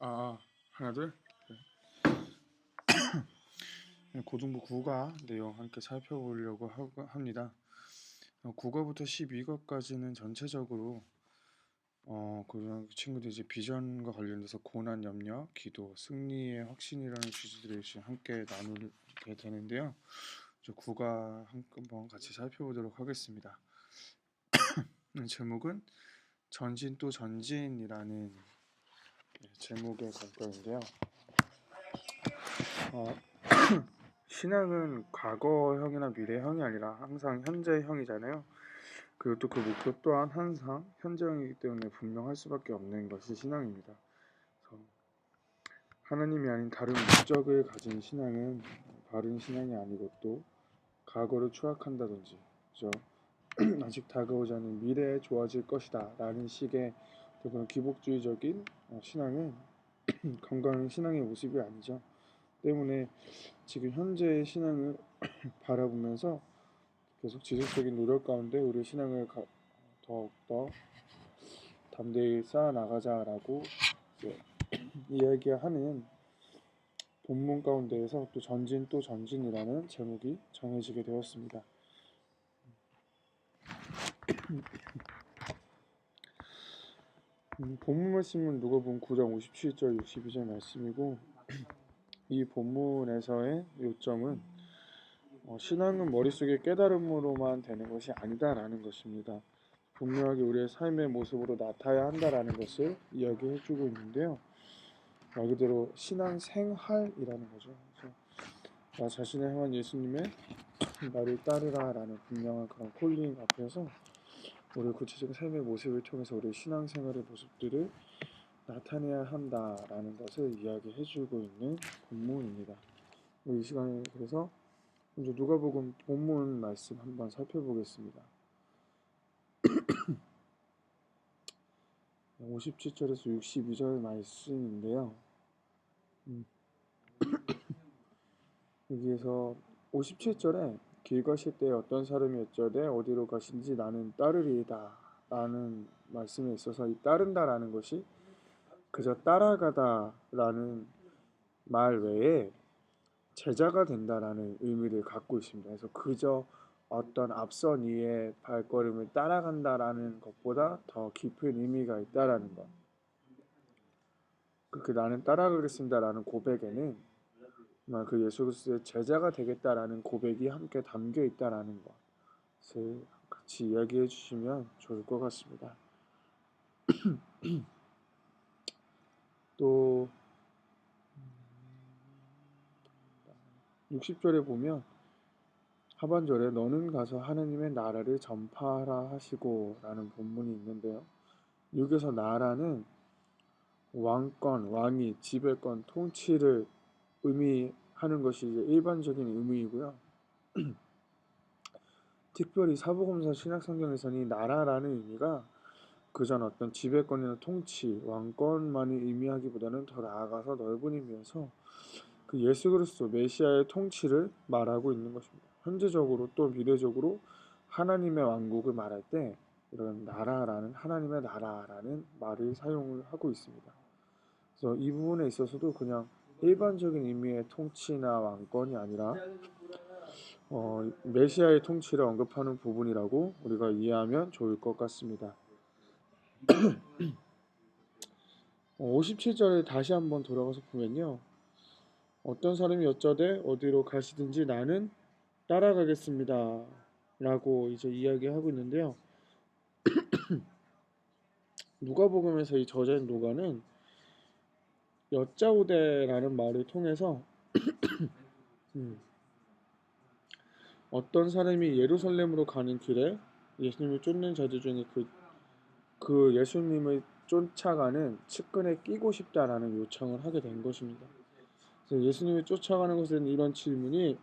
하나 둘. 네. 고등부 국어 내용 함께 살펴보려고 합니다. 국어부터 12과까지는 전체적으로 그 친구들 이제 비전과 관련돼서 고난, 염려, 기도, 승리의 확신이라는 주제들을 함께 나누게 되는데요. 국어 한번 같이 살펴보도록 하겠습니다. 제목은 전진 또 전진이라는 제목의 관건인데요. 신앙은 과거형이나 미래형이 아니라 항상 현재형이잖아요. 그리고 또 그 목표 또한 항상 현재형이기 때문에 분명할 수밖에 없는 것이 신앙입니다. 그래서 하나님이 아닌 다른 목적을 가진 신앙은 바른 신앙이 아니고 또 과거를 추락한다든지, 그죠? 아직 다가오지 않은 미래에 좋아질 것이다 라는 식의 그런 기복주의적인 신앙은 건강한 신앙의 모습이 아니죠. 때문에 지금 현재의 신앙을 바라보면서 계속 지속적인 노력 가운데 우리 신앙을 더욱더 담대히 쌓아나가자라고 이야기하는 본문 가운데에서 또 전진 또 전진이라는 제목이 정해지게 되었습니다. 본문 말씀은 누가복음 9장 57절 62절 말씀이고, 이 본문에서의 요점은 신앙은 머릿속의 깨달음으로만 되는 것이 아니다라는 것입니다. 분명하게 우리의 삶의 모습으로 나타나야 한다라는 것을 이야기해주고 있는데요. 말 그대로 신앙 생활이라는 거죠. 그래서 나 자신을 향한 예수님의 나를 따르라라는 분명한 그런 콜링 앞에서 우리 구체적인 삶의 모습을 통해서 우리 신앙생활의 모습들을 나타내야 한다라는 것을 이야기해주고 있는 본문입니다. 이 시간에 그래서 먼저 누가복음 본문 말씀 한번 살펴보겠습니다. 57절에서 62절 말씀인데요. 여기에서 57절에 길 가실 때 어떤 사람이 여짜되 어디로 가신지 나는 따르리이다 라는 말씀에 있어서 이 따른다라는 것이 그저 따라가다 라는 말 외에 제자가 된다라는 의미를 갖고 있습니다. 그래서 그저 어떤 앞선 이의 발걸음을 따라간다라는 것보다 더 깊은 의미가 있다라는 것. 그렇게 나는 따라가겠습니다라는 고백에는 그 예수 그리스도의 제자가 되겠다라는 고백이 함께 담겨 있다라는 것을 같이 이야기해 주시면 좋을 것 같습니다. 또 60절에 보면 하반절에 너는 가서 하나님의 나라를 전파하라 하시고 라는 본문이 있는데요. 여기서 나라는 왕권, 왕위, 지배권, 통치를 의미하는 것이 이제 일반적인 의미이고요. 특별히 사복음서 신약성경에서는 나라라는 의미가 그전 어떤 지배권이나 통치, 왕권만을 의미하기보다는 더 나아가서 넓은 의미에서 그 예수 그리스도 메시아의 통치를 말하고 있는 것입니다. 현재적으로 또 미래적으로 하나님의 왕국을 말할 때 이런 나라라는 하나님의 나라라는 말을 사용을 하고 있습니다. 그래서 이 부분에 있어서도 그냥 일반적인 의미의 통치나 왕권이 아니라 메시아의 통치를 언급하는 부분이라고 우리가 이해하면 좋을 것 같습니다. 57절에 다시 한번 돌아가서 보면요. 어떤 사람이 여짜되 어디로 가시든지 나는 따라가겠습니다 라고 이제 이야기하고 있는데요. 누가복음에서 이 저자인 누가는 여짜오되라는 말을 통해서 어떤 사람이 예루살렘으로 가는 길에 예수님을 쫓는 자들 중에 그 예수님을 쫓아가는 측근에 끼고 싶다라는 요청을 하게 된 것입니다. 그래서 예수님을 쫓아가는 것에 대한 이런 질문이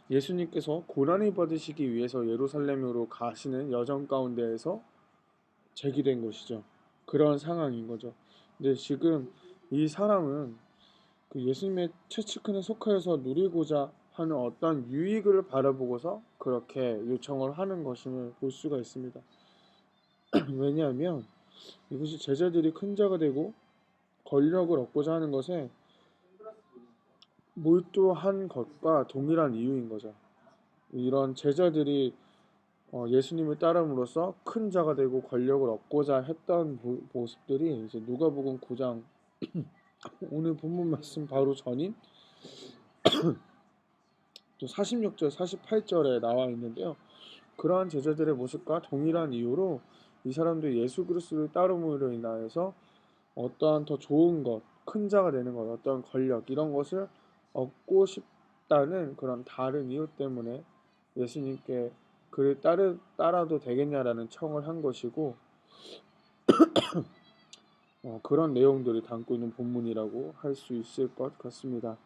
예수님께서 고난을 받으시기 위해서 예루살렘으로 가시는 여정 가운데에서 제기된 것이죠. 그런 상황인 거죠. 근데 지금 이 사람은 그 예수님의 최측근에 속하여서 누리고자 하는 어떤 유익을 바라보고서 그렇게 요청을 하는 것임을 볼 수가 있습니다. 왜냐하면 이것이 제자들이 큰 자가 되고 권력을 얻고자 하는 것에 몰두한 것과 동일한 이유인 거죠. 이런 제자들이 예수님을 따름으로써 큰 자가 되고 권력을 얻고자 했던 모습들이 이제 누가복음 9장 오늘 본문 말씀 바로 전인 또 46절, 48절에 나와 있는데요. 그러한 제자들의 모습과 동일한 이유로 이 사람들이 예수 그리스도를 따름으로 인하여서 어떠한 더 좋은 것, 큰 자가 되는 것, 어떠한 권력 이런 것을 얻고 싶다는 그런 다른 이유 때문에 예수님께 그를 따라도 되겠냐라는 청을 한 것이고 그런 내용들을 담고 있는 본문이라고 할 수 있을 것 같습니다.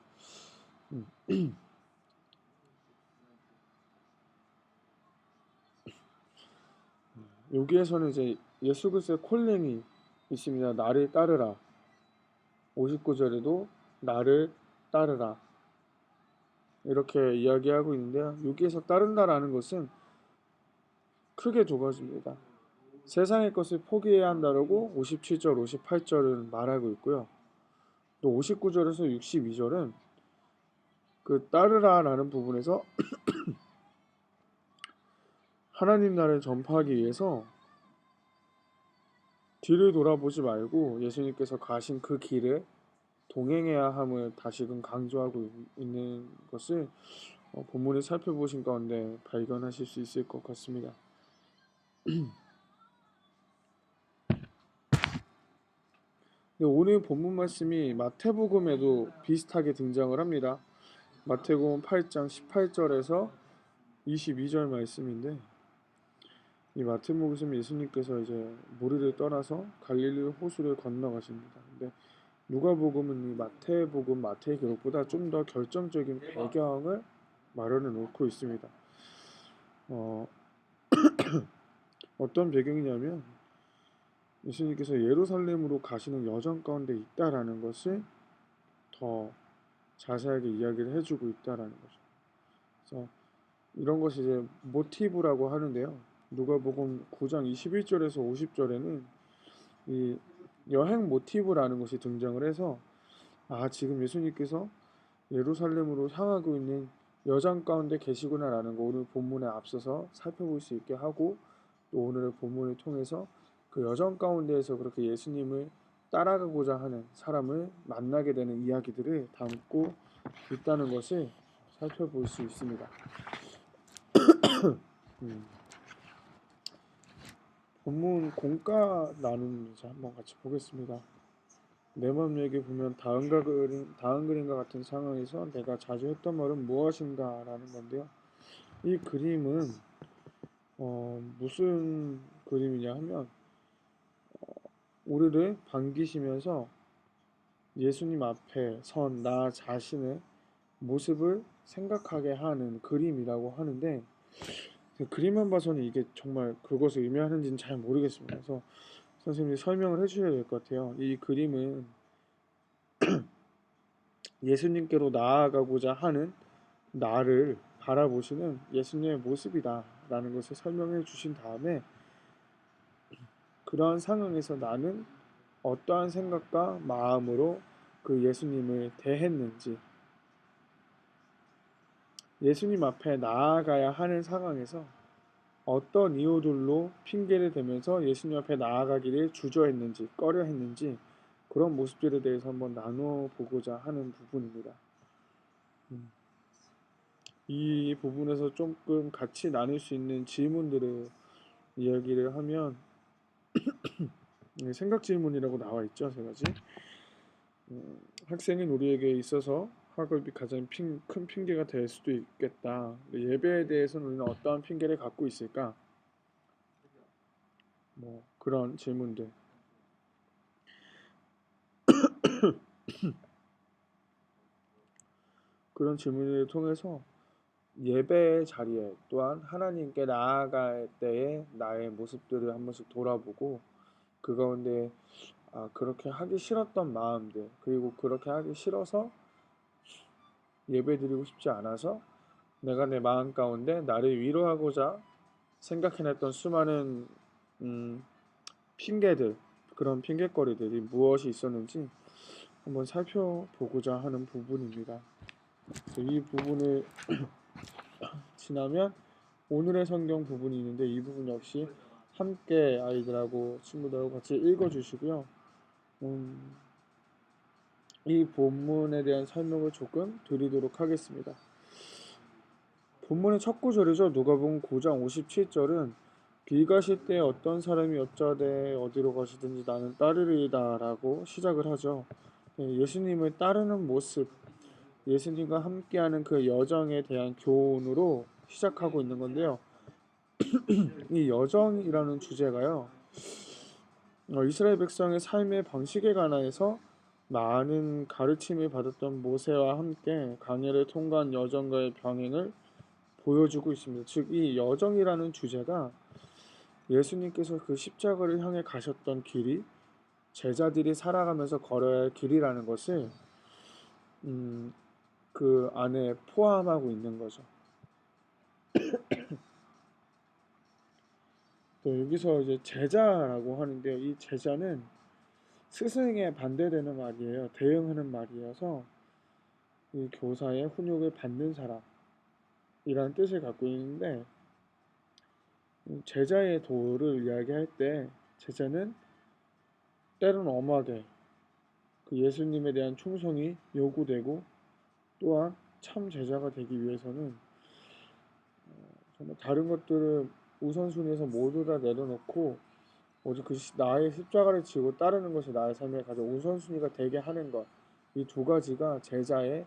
여기에서는 이제 예수 그리스도의 콜링이 있습니다. 나를 따르라. 59절에도 나를 따르라. 이렇게 이야기하고 있는데요. 여기에서 따른다라는 것은 크게 두 가지입니다. 세상의 것을 포기해야 한다라고 57절, 58절은 말하고 있고요. 또 59절에서 62절은 그 따르라라는 부분에서 하나님 나라를 전파하기 위해서 뒤를 돌아보지 말고 예수님께서 가신 그 길에 동행해야 함을 다시금 강조하고 있는 것을 본문을 살펴보신 가운데 발견하실 수 있을 것 같습니다. 오늘 본문 말씀이 마태복음에도 비슷하게 등장을 합니다. 마태복음 8장 18절에서 22절 말씀인데 이 마태복음 예수님께서 이제 무리를 떠나서 갈릴리 호수를 건너가십니다. 근데 누가복음은 이 마태복음 마태의 기록보다 좀 더 결정적인 배경을 마련해 놓고 있습니다. 어떤 배경이냐면 예수님께서 예루살렘으로 가시는 여정 가운데 있다라는 것을 더 자세하게 이야기를 해주고 있다라는 거죠. 그래서 이런 것이 이제 모티브라고 하는데요. 누가복음 9장 21절에서 50절에는 이 여행 모티브라는 것이 등장을 해서 지금 예수님께서 예루살렘으로 향하고 있는 여정 가운데 계시구나라는 거 오늘 본문에 앞서서 살펴볼 수 있게 하고 또 오늘의 본문을 통해서 그 여정 가운데에서 그렇게 예수님을 따라가고자 하는 사람을 만나게 되는 이야기들을 담고 있다는 것을 살펴볼 수 있습니다. 본문 공과 나누면서 한번 같이 보겠습니다. 내 맘 얘기 보면 다음 그림과 같은 상황에서 내가 자주 했던 말은 무엇인가 라는 건데요. 이 그림은 무슨 그림이냐 하면 우리를 반기시면서 예수님 앞에 선 나 자신의 모습을 생각하게 하는 그림이라고 하는데 그림만 봐서는 이게 정말 그것을 의미하는지는 잘 모르겠습니다. 그래서 선생님이 설명을 해주셔야 될 것 같아요. 이 그림은 예수님께로 나아가고자 하는 나를 바라보시는 예수님의 모습이다 라는 것을 설명해 주신 다음에 그러한 상황에서 나는 어떠한 생각과 마음으로 그 예수님을 대했는지 예수님 앞에 나아가야 하는 상황에서 어떤 이유들로 핑계를 대면서 예수님 앞에 나아가기를 주저했는지 꺼려했는지 그런 모습들에 대해서 한번 나누어 보고자 하는 부분입니다. 이 부분에서 조금 같이 나눌 수 있는 질문들을 이야기를 하면 생각 질문이라고 나와 있죠. 세 가지. 학생인 우리에게 있어서 학업이 가장 큰 핑계가 될 수도 있겠다. 예배에 대해서는 우리는 어떠한 핑계를 갖고 있을까? 그런 질문들. 그런 질문을 통해서 예배의 자리에 또한 하나님께 나아갈 때의 나의 모습들을 한 번씩 돌아보고 그 가운데 그렇게 하기 싫었던 마음들 그리고 그렇게 하기 싫어서 예배드리고 싶지 않아서 내가 내 마음 가운데 나를 위로하고자 생각해냈던 수많은 핑계들 그런 핑곗거리들이 무엇이 있었는지 한번 살펴보고자 하는 부분입니다. 그래서 이 부분을 지나면 오늘의 성경 부분이 있는데 이 부분 역시 함께 아이들하고 친구들하고 같이 읽어주시고요. 이 본문에 대한 설명을 조금 드리도록 하겠습니다. 본문의 첫 구절이죠. 누가복음 9장 57절은 길 가실 때 어떤 사람이 여짜되 어디로 가시든지 나는 따르리이다 라고 시작을 하죠. 예수님을 따르는 모습, 예수님과 함께하는 그 여정에 대한 교훈으로 시작하고 있는 건데요. 이 여정이라는 주제가요, 이스라엘 백성의 삶의 방식에 관하여서 많은 가르침을 받았던 모세와 함께 광야를 통과한 여정과의 병행을 보여주고 있습니다. 즉, 이 여정이라는 주제가 예수님께서 그 십자가를 향해 가셨던 길이 제자들이 살아가면서 걸어야 할 길이라는 것을 그 안에 포함하고 있는 거죠. 또 여기서 이제 제자라고 하는데요. 이 제자는 스승에 반대되는 말이에요. 대응하는 말이어서 이 교사의 훈육을 받는 사람이라는 뜻을 갖고 있는데, 제자의 도를 이야기할 때 제자는 때로는 엄하게 그 예수님에 대한 충성이 요구되고, 또한 참 제자가 되기 위해서는 정말 다른 것들을 우선순위에서 모두 다 내려놓고 오직 그 나의 십자가를 지고 따르는 것이 나의 삶의 가장 우선순위가 되게 하는 것, 이 두 가지가 제자의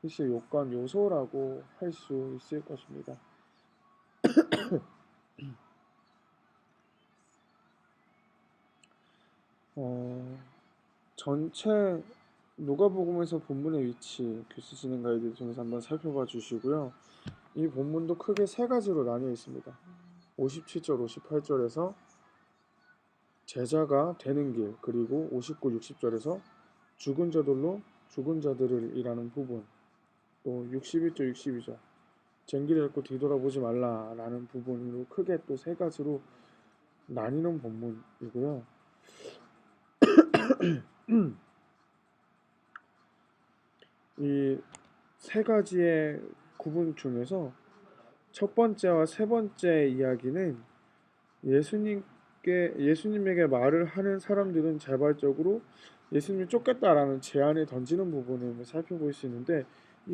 필수 요건 요소라고 할 수 있을 것입니다. 전체 누가복음에서 본문의 위치, 교수 진행 가이드 중에서 한번 살펴봐 주시고요. 이 본문도 크게 세 가지로 나뉘어 있습니다. 57절, 58절에서 제자가 되는 길, 그리고 59, 60절에서 죽은 자들을 이라는 부분, 또 61절, 62절 쟁기를 잡고 뒤돌아보지 말라라는 부분으로 크게 또 세 가지로 나뉘는 본문이고요. 이 세 가지의 구분 중에서 첫 번째와 세 번째 이야기는 예수님에게 말을 하는 사람들은 자발적으로 예수님을 쫓겠다라는 제안을 던지는 부분을 살펴볼 수 있는데,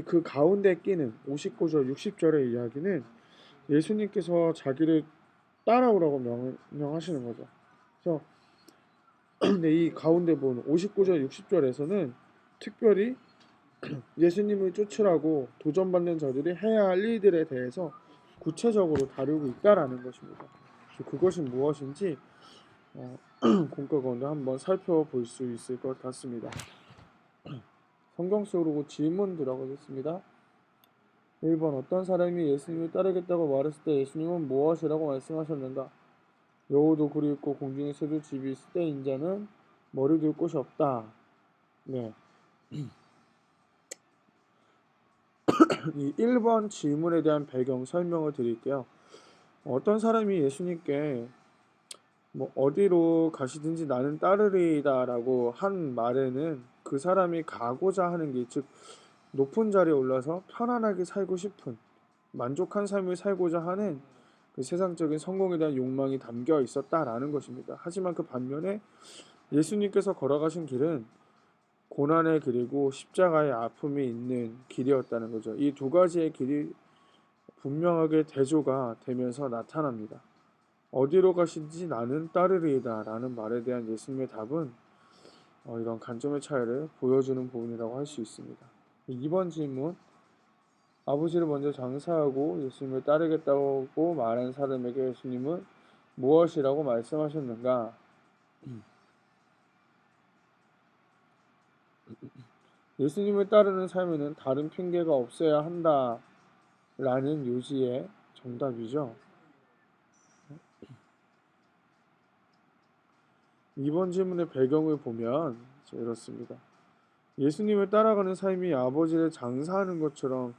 그 가운데 끼는 59절, 60절의 이야기는 예수님께서 자기를 따라오라고 명령하시는 거죠. 그래서 근데 이 가운데 본 59절, 60절에서는 특별히 예수님을 쫓으라고 도전받는 자들이 해야 할 일들에 대해서 구체적으로 다루고 있다라는 것입니다. 그것이 무엇인지 공과 가운데 한번 살펴볼 수 있을 것 같습니다. 성경 속으로 질문 들어가겠습니다. 1번 어떤 사람이 예수님을 따르겠다고 말했을 때 예수님은 무엇이라고 말씀하셨는가? 여우도 굴이 있고 공중에 새도 집이 있을 때 인자는 머리 둘 곳이 없다. 네. 이 1번 질문에 대한 배경 설명을 드릴게요. 어떤 사람이 예수님께 어디로 가시든지 나는 따르리이다 라고 한 말에는 그 사람이 가고자 하는 길, 즉 높은 자리에 올라서 편안하게 살고 싶은 만족한 삶을 살고자 하는 그 세상적인 성공에 대한 욕망이 담겨 있었다라는 것입니다. 하지만 그 반면에 예수님께서 걸어가신 길은 고난의 길이고 십자가의 아픔이 있는 길이었다는 거죠. 이 두 가지의 길이 분명하게 대조가 되면서 나타납니다. 어디로 가시든지 나는 따르리이다 라는 말에 대한 예수님의 답은 이런 관점의 차이를 보여주는 부분이라고 할 수 있습니다. 2번 질문, 아버지를 먼저 장사하고 예수님을 따르겠다고 말한 사람에게 예수님은 무엇이라고 말씀하셨는가? 예수님을 따르는 삶에는 다른 핑계가 없어야 한다 라는 요지의 정답이죠. 2번 질문의 배경을 보면 이렇습니다. 예수님을 따라가는 삶이 아버지를 장사하는 것처럼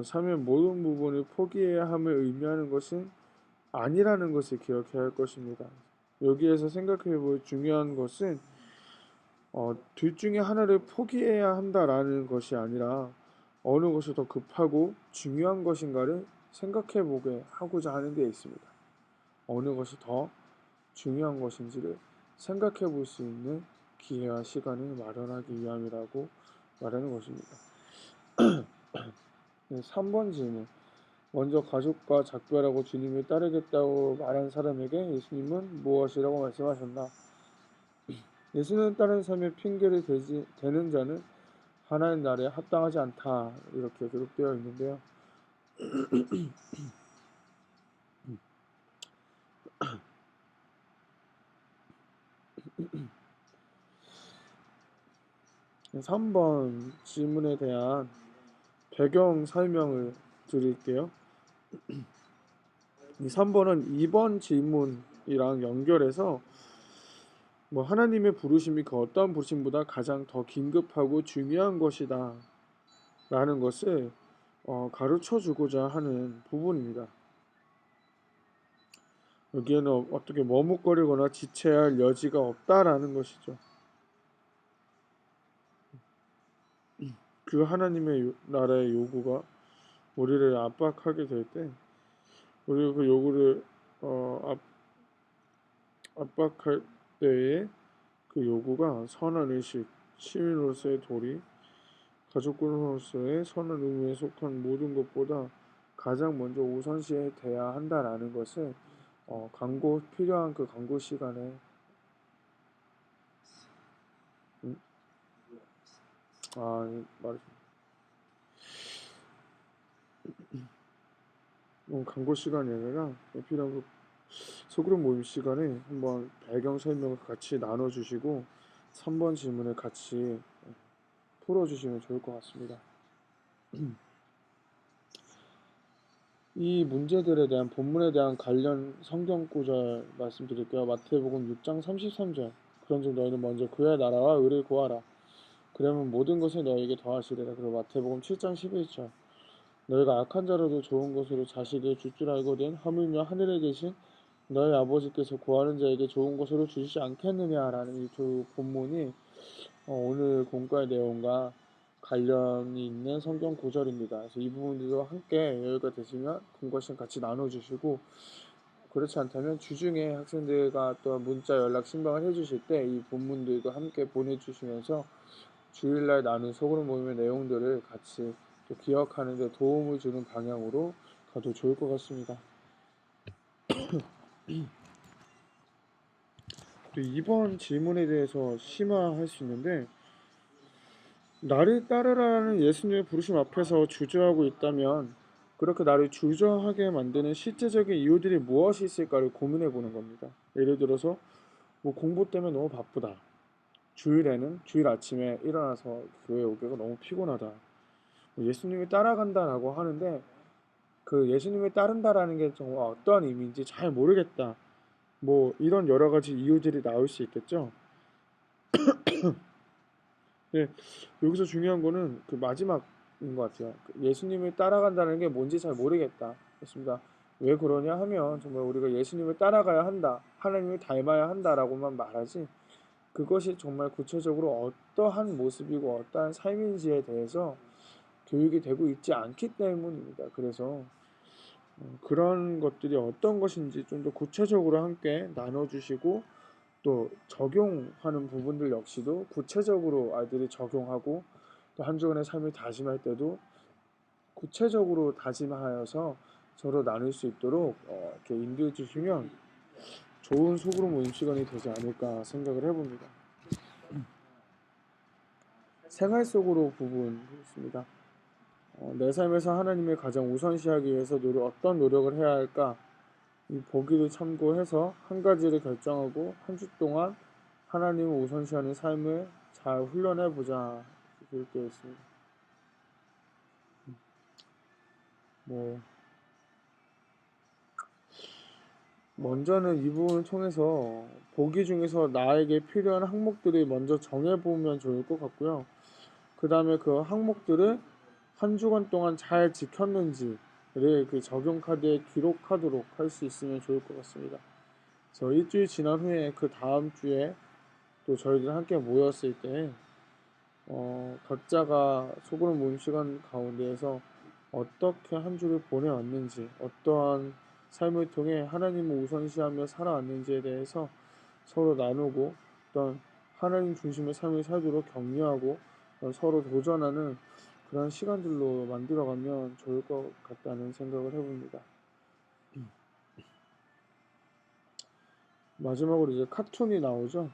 삶의 모든 부분을 포기해야 함을 의미하는 것은 아니라는 것을 기억해야 할 것입니다. 여기에서 생각해 볼 중요한 것은 둘 중에 하나를 포기해야 한다라는 것이 아니라 어느 것이 더 급하고 중요한 것인가를 생각해 보게 하고자 하는 데 있습니다. 어느 것이 더 중요한 것인지를 생각해 볼 수 있는 기회와 시간을 마련하기 위함이라고 말하는 것입니다. 네, 3번 질문. 먼저 가족과 작별하고 주님을 따르겠다고 말한 사람에게 예수님은 무엇이라고 말씀하셨나? 예수님을 따르는 삶의 핑계를 대는 자는 하나님 나라에 합당하지 않다. 이렇게 기록되어 있는데요. 3번 질문에 대한 배경 설명을 드릴게요. 이 3번은 2번 질문이랑 연결해서 하나님의 부르심이 그 어떤 부르심보다 가장 더 긴급하고 중요한 것이다 라는 것을 가르쳐 주고자 하는 부분입니다. 여기에는 어떻게 머뭇거리거나 지체할 여지가 없다라는 것이죠. 그 하나님의 나라의 요구가 우리를 압박하게 될 때, 우리가 그 요구를 압박할 때에 그 요구가 선한 의식, 시민으로서의 도리, 가족으로서의 선한 의무에 속한 모든 것보다 가장 먼저 우선시해야 한다라는 것을 필요한 그 광고 시간에 말씀 광고 시간이 아니라 필요한 그 소그룹 모임 시간에 한번 배경 설명을 같이 나눠주시고 3번 질문을 같이 풀어주시면 좋을 것 같습니다. 이 문제들에 대한 본문에 대한 관련 성경 구절 말씀드릴게요. 마태복음 6장 33절. 그런즉 너희는 먼저 그의 나라와 의를 구하라. 그러면 모든 것을 너희에게 더하시리라. 그리고 마태복음 7장 11절. 너희가 악한 자로도 좋은 것으로 자식을 줄 줄 알거든 하물며 하늘에 계신 너희 아버지께서 구하는 자에게 좋은 것으로 주시지 않겠느냐라는 이 두 본문이 오늘 공과의 내용과 관련이 있는 성경 구절입니다. 그래서 이 부분들도 함께 여유가 되시면 공과 시간 같이 나눠주시고, 그렇지 않다면 주중에 학생들과 또 문자 연락 신방을 해주실 때 이 본문들도 함께 보내주시면서 주일날 나눈 소그룹 모임의 내용들을 같이 또 기억하는 데 도움을 주는 방향으로 가도 좋을 것 같습니다. 또 이번 질문에 대해서 심화할 수 있는데, 나를 따르라는 예수님의 부르심 앞에서 주저하고 있다면 그렇게 나를 주저하게 만드는 실제적인 이유들이 무엇이 있을까를 고민해 보는 겁니다. 예를 들어서 공부 때문에 너무 바쁘다. 주일 아침에 일어나서 교회 오기가 너무 피곤하다. 예수님을 따라간다라고 하는데 그 예수님을 따른다라는 게 정말 어떠한 의미인지 잘 모르겠다. 이런 여러 가지 이유들이 나올 수 있겠죠. 네, 여기서 중요한 거는 그 마지막인 것 같아요. 예수님을 따라간다는 게 뭔지 잘 모르겠다. 그렇습니다. 왜 그러냐 하면 정말 우리가 예수님을 따라가야 한다, 하나님을 닮아야 한다라고만 말하지 그것이 정말 구체적으로 어떠한 모습이고 어떠한 삶인지에 대해서 교육이 되고 있지 않기 때문입니다. 그래서 그런 것들이 어떤 것인지 좀 더 구체적으로 함께 나눠주시고 또 적용하는 부분들 역시도 구체적으로 아이들이 적용하고 또 한 주간의 삶을 다짐할 때도 구체적으로 다짐하여서 서로 나눌 수 있도록 이렇게 인도해 주시면 좋은 소그룹 모임 시간이 되지 않을까 생각을 해봅니다. 생활 속으로 부분 있습니다. 내 삶에서 하나님을 가장 우선시하기 위해서 어떤 노력을 해야 할까? 이 보기를 참고해서 한 가지를 결정하고 한 주 동안 하나님을 우선시하는 삶을 잘 훈련해보자 이렇게 되어 있습니다. 먼저는 이 부분을 통해서 보기 중에서 나에게 필요한 항목들을 먼저 정해보면 좋을 것 같고요. 그 다음에 그 항목들을 한 주간 동안 잘 지켰는지를 그 적용 카드에 기록하도록 할 수 있으면 좋을 것 같습니다. 그래서 일주일 지난 후에 그 다음 주에 또 저희들 함께 모였을 때 각자가 소그룹 모임 시간 가운데에서 어떻게 한 주를 보내왔는지, 어떠한 삶을 통해 하나님을 우선시하며 살아왔는지에 대해서 서로 나누고, 어떤 하나님 중심의 삶을 살도록 격려하고 서로 도전하는 그런 시간들로 만들어가면 좋을 것 같다는 생각을 해봅니다. 마지막으로 이제 카툰이 나오죠.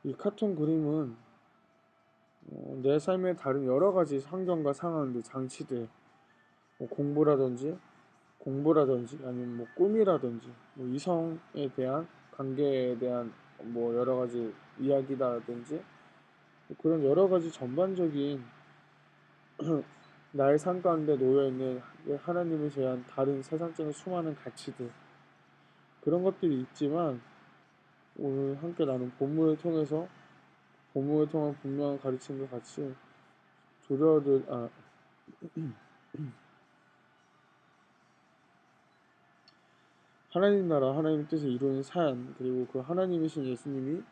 이 카툰 그림은 내 삶의 다른 여러 가지 환경과 상황들, 장치들, 뭐 공부라든지 아니면 뭐 꿈이라든지 뭐 이성에 대한 관계에 대한 뭐 여러 가지 이야기라든지 그런 여러 가지 전반적인 나의 삶 가운데 놓여 있는 하나님에 대한 다른 세상적인 수많은 가치들 그런 것들이 있지만 오늘 함께 나눈 본문을 통한 분명한 가르침과 같이 조려들 하나님 나라 하나님 뜻을 이루는 삶 그리고 그 하나님이신 예수님이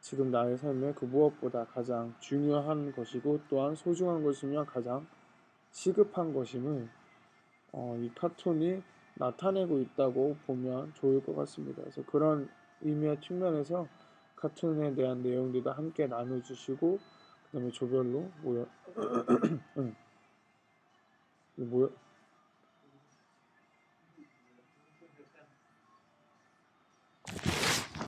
지금 나의 삶에 그 무엇보다 가장 중요한 것이고 또한 소중한 것이며 가장 시급한 것임을 이 카툰이 나타내고 있다고 보면 좋을 것 같습니다. 그래서 그런 의미의 측면에서 카툰에 대한 내용들도 함께 나눠주시고 그 다음에 조별로 모여